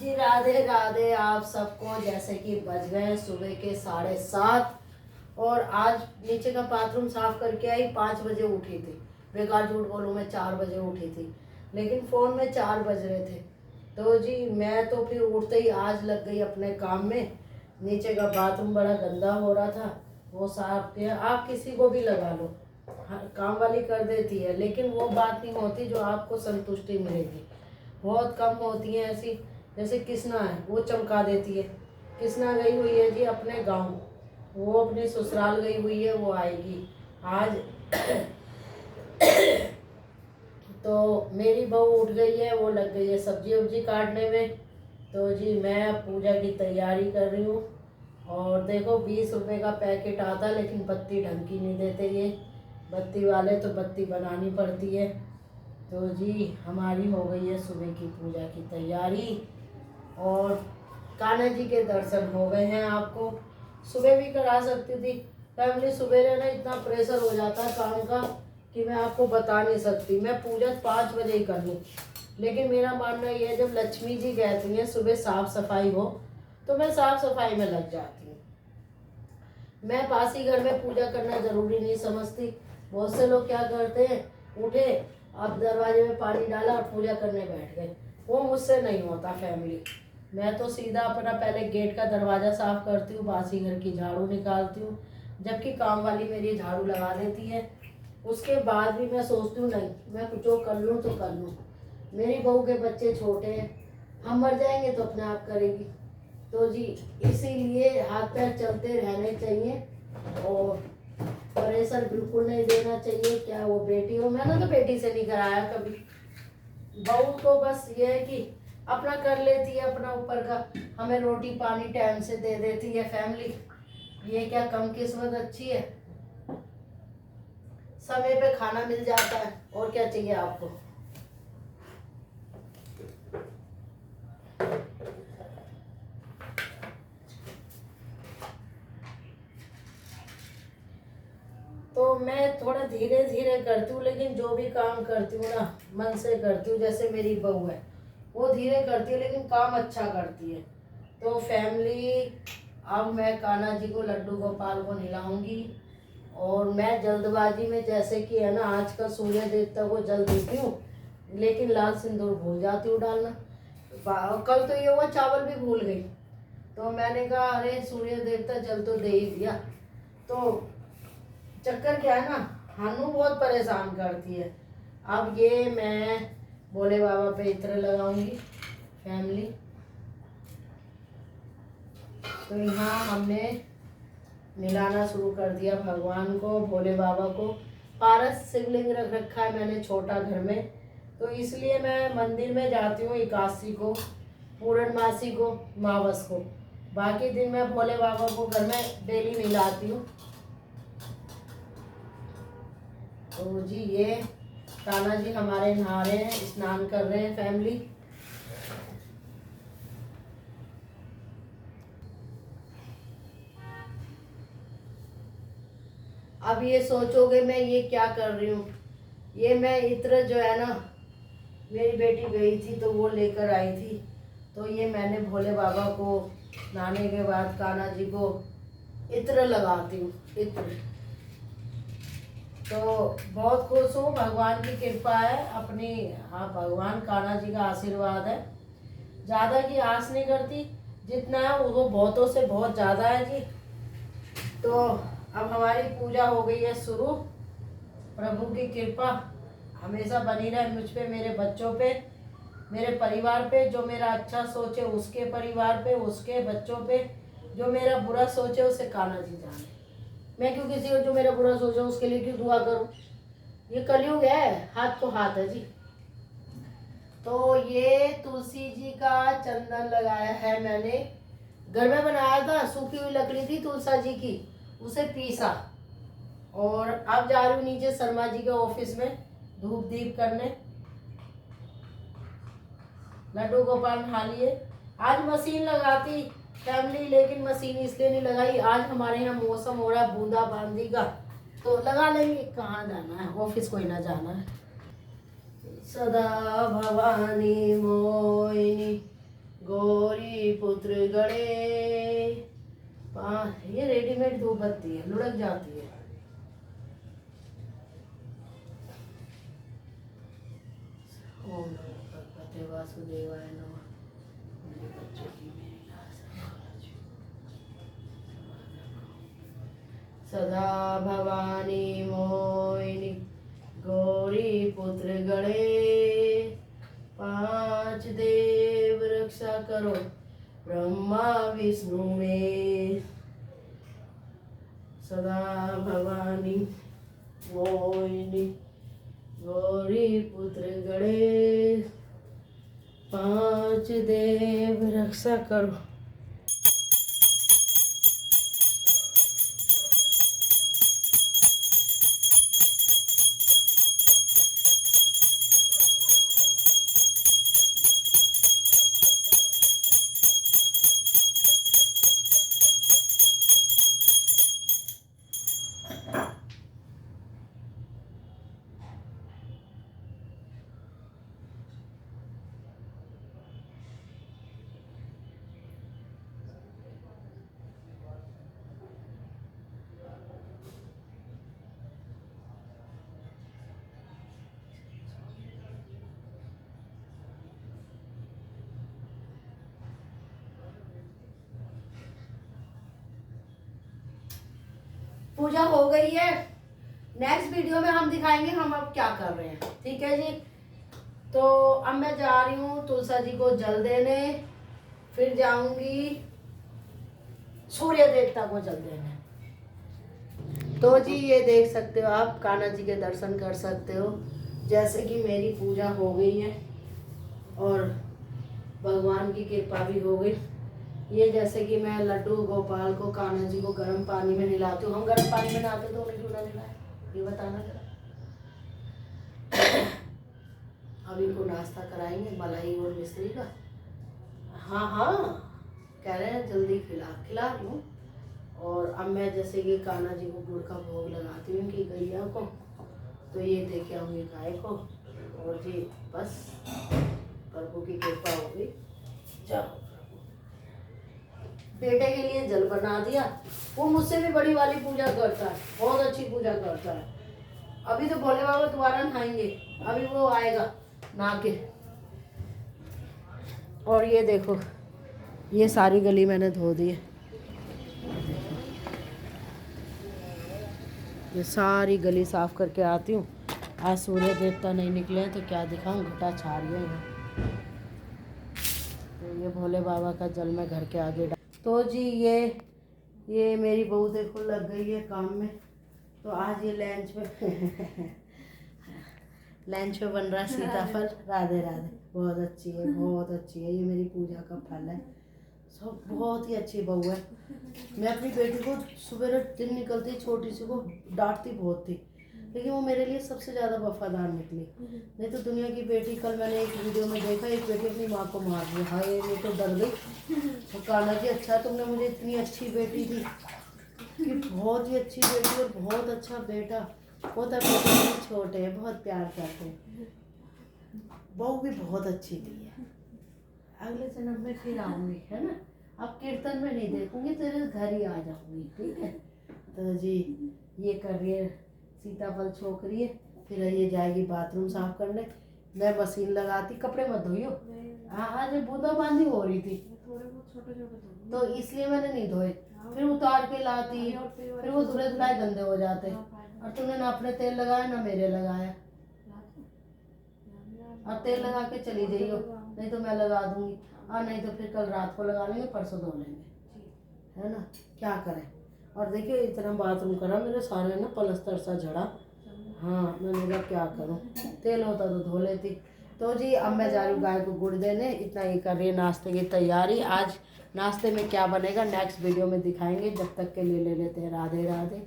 जी राधे राधे आप सबको। जैसे कि बज गए सुबह के 7:30 और आज नीचे का बाथरूम साफ करके आई। 5 बजे उठी थी। बेकार झूठ बोलूँ, मैं 4 बजे उठी थी, लेकिन फ़ोन में 4 बज रहे थे। तो जी मैं तो फिर उठते ही आज लग गई अपने काम में। नीचे का बाथरूम बड़ा गंदा हो रहा था, वो साफ किया। आप किसी को भी लगा लो, काम वाली कर देती है, लेकिन वो बात नहीं होती जो आपको संतुष्टि मिलेगी। बहुत कम होती हैं ऐसी। जैसे किसना है, वो चमका देती है। किसना गई हुई है जी अपने गांव, वो अपने ससुराल गई हुई है, वो आएगी आज। तो मेरी बहू उठ गई है, वो लग गई है सब्जी वब्जी काटने में। तो जी मैं पूजा की तैयारी कर रही हूँ। और देखो 20 रुपए का पैकेट आता है, लेकिन बत्ती ढंग की नहीं देते ये बत्ती वाले, तो बत्ती बनानी पड़ती है। तो जी हमारी हो गई है सुबह की पूजा की तैयारी। और कान्हा जी के दर्शन हो गए हैं। आपको सुबह भी करा सकती थी फैमिली। सुबह ना इतना प्रेशर हो जाता है काम का कि मैं आपको बता नहीं सकती। मैं पूजा 5 बजे ही कर लूँ, लेकिन मेरा मानना ये है जब लक्ष्मी जी कहती हैं सुबह साफ सफाई हो, तो मैं साफ सफाई में लग जाती हूँ। मैं पासी घर में पूजा करना जरूरी नहीं समझती। बहुत से लोग क्या करते हैं, उठे अब दरवाजे में पानी डाला और पूजा करने बैठ गए। वो मुझसे नहीं होता फैमिली। मैं तो सीधा अपना पहले गेट का दरवाज़ा साफ करती हूँ, बासी घर की झाड़ू निकालती हूँ, जबकि काम वाली मेरी झाड़ू लगा देती है। उसके बाद भी मैं सोचती हूँ नहीं, मैं जो कर लूँ तो कर लूँ। मेरी बहू के बच्चे छोटे हैं, हम मर जाएंगे तो अपने आप करेगी। तो जी इसीलिए हाथ पैर चलते रहने चाहिए और प्रेशर बिल्कुल नहीं देना चाहिए। क्या वो बेटी हो, मैंने तो बेटी से नहीं कराया कभी। बहू तो बस ये है कि अपना कर लेती है, अपना ऊपर का हमें रोटी पानी टाइम से दे देती है फैमिली। ये क्या कम किस्मत अच्छी है, समय पे खाना मिल जाता है। और क्या चाहिए आपको। तो मैं थोड़ा धीरे धीरे करती हूँ, लेकिन जो भी काम करती हूँ ना मन से करती हूँ। जैसे मेरी बहू है, वो धीरे करती है लेकिन काम अच्छा करती है। तो फैमिली अब मैं कान्हा जी को, लड्डू गोपाल को नहलाऊंगी। और मैं जल्दबाजी में, जैसे कि है ना आजकल सूर्य देवता को जल देती हूँ, लेकिन लाल सिंदूर भूल जाती हूँ डालना। कल तो ये हुआ चावल भी भूल गई। तो मैंने कहा अरे सूर्य देवता जल तो दे ही दिया। तो चक्कर क्या है ना, हानू बहुत परेशान करती है। अब ये मैं भोले बाबा पे इत्र लगाऊंगी फैमिली। तो यहाँ हमने मिलाना शुरू कर दिया भगवान को, भोले बाबा को। पारस शिवलिंग रख रखा है मैंने छोटा घर में, तो इसलिए मैं मंदिर में जाती हूँ एकादशी को, पूर्णमासी को, मावस को। बाकी दिन मैं भोले बाबा को घर में डेली मिलाती हूँ। तो जी ये कान्हा जी हमारे नहा रहे हैं, स्नान कर रहे हैं फैमिली। अब ये सोचोगे मैं ये क्या कर रही हूँ। ये मैं इत्र जो है ना, मेरी बेटी गई थी तो वो लेकर आई थी। तो ये मैंने भोले बाबा को नहाने के बाद कान्हा जी को इत्र लगाती हूँ, इत्र। तो बहुत खुश हूँ, भगवान की कृपा है अपनी। हाँ भगवान कान्हा जी का आशीर्वाद है। ज़्यादा की आस नहीं करती, जितना है वो बहुतों से बहुत ज़्यादा है जी। तो अब हमारी पूजा हो गई है शुरू। प्रभु की कृपा हमेशा बनी रहे मुझ पे, मेरे बच्चों पे, मेरे परिवार पे। जो मेरा अच्छा सोचे उसके परिवार पे, उसके बच्चों पे। जो मेरा बुरा सोचे उसे कान्हा जी जाने। मैं क्यों किसी को जो मेरा बुरा सोचे उसके लिए क्यों दुआ करूं। ये कलयुग है, हाथ को हाथ है जी। तो ये तुलसी जी का चंदन लगाया है मैंने, घर में बनाया था, सूखी हुई लकड़ी थी तुलसा जी की, उसे पीसा। और अब जा रही हूँ नीचे शर्मा जी के ऑफिस में धूप दीप करने। लड्डू गोपाल नहा लिए। आज मशीन लगाती फैमिली, लेकिन मशीन इसलिए नहीं लगाई, आज हमारे यहाँ मौसम हो रहा है बूंदाबांदी का, तो लगा लेंगे। कहाँ जाना है, ऑफिस को ही ना जाना है। सदा भवानी मोहिनी गो पुत्र गणे ये रेडीमेड धूप बत्ती है, लुढ़क जाती है। ओम नमो भगवते वासुदेवाय नमः। मेरे बच्चों की मेरी लाज सदा भवानी मोहिनी गौरी पुत्र गणे, 5 देव रक्षा करो ब्रह्मा विष्णु में। सदा भवानी मोहिनी गौरी पुत्र गणे, 5 देव रक्षा करो। पूजा हो गई है। नेक्स्ट वीडियो में हम दिखाएंगे हम अब क्या कर रहे हैं, ठीक है जी। तो अब मैं जा रही हूँ तुलसा जी को जल देने, फिर जाऊंगी सूर्य देवता को जल देने। तो जी ये देख सकते हो आप, कान्हा जी के दर्शन कर सकते हो। जैसे कि मेरी पूजा हो गई है और भगवान की कृपा भी हो गई। ये जैसे कि मैं लड्डू गोपाल को, कान्हा जी को गर्म पानी में नहलाती हूँ। हम गर्म पानी में नहाते तो उन्हें क्यों ना नहलाए, ये बताना जरा। अब इनको नाश्ता कराएंगे मलाई और मिश्री का। हाँ हाँ कह रहे हैं जल्दी खिला रही हूँ। और अब मैं जैसे कि कान्हा जी को गुड़ का भोग लगाती हूँ कि गैया को, तो ये दे के आऊँगी गाय को। और जी बस प्रभु की कृपा हो गई। जाओ, बेटे के लिए जल बना दिया। वो मुझसे भी बड़ी वाली पूजा करता है, बहुत अच्छी पूजा करता है। अभी तो भोले बाबा दोबारा नहाएंगे, अभी वो आएगा नहा के। और ये देखो, ये सारी गली मैंने धो दी है। ये सारी गली साफ करके आती हूँ। आज सूर्य देवता नहीं निकले हैं तो क्या दिखाऊं, घटा छा रही है। तो ये भोले बाबा का जल मैं घर के आगे डाल। तो जी ये मेरी बहू देखो लग गई है काम में। तो आज ये लंच में लंच में बन रहा है सीताफल। राधे राधे, बहुत अच्छी है, बहुत अच्छी है। ये मेरी पूजा का फल है। सब बहुत ही अच्छी बहू है। मैं अपनी बेटी को सुबह दिन निकलती छोटी सी को डांटती बहुत थी, लेकिन वो मेरे लिए सबसे ज़्यादा वफादार निकली। नहीं तो दुनिया की बेटी, कल मैंने एक वीडियो में देखा एक बेटी अपनी माँ को मार दिया। हाय मैं तो डर गई। तो कान्हा जी अच्छा तुमने मुझे इतनी अच्छी बेटी दी कि बहुत ही अच्छी बेटी और बहुत अच्छा बेटा। पोता बेटे भी छोटे हैं, बहुत प्यार करते हैं। बहू भी बहुत अच्छी दी है। अगले जन्म में फिर आऊँगी, है ना। अब कीर्तन में नहीं देखूंगी, तेरे घर ही आ जाऊंगी, ठीक है। तो जी ये कर रही है, सीताफल छोक रही है। फिर ये जाएगी बाथरूम साफ करने। मैं मशीन लगाती, कपड़े मत धोइयो। हाँ आज बूंदा बांदी हो रही थी तो इसलिए मैंने नहीं धोए। फिर उतार के लाती, फिर वो धुले धुलाए गंदे हो जाते। और तूने ना अपने तेल लगाया ना मेरे लगाया। अब तेल लगा के चली जाइयो, नहीं तो मैं लगा दूंगी। और नहीं तो फिर कल रात को लगा लेंगे, परसों धो लेंगे, है ना। क्या करें। और देखिए इतना बाथरूम करा मेरे सारे ना पलस्तर सा झड़ा। हाँ मैंने कहा क्या करूँ, तेल होता तो धो लेती। तो जी अब मैं जा रही हूँ गाय को गुड़ देने। इतना ही कर रही है नाश्ते की तैयारी। आज नाश्ते में क्या बनेगा नेक्स्ट वीडियो में दिखाएंगे। जब तक के लिए ले लेते हैं राधे राधे।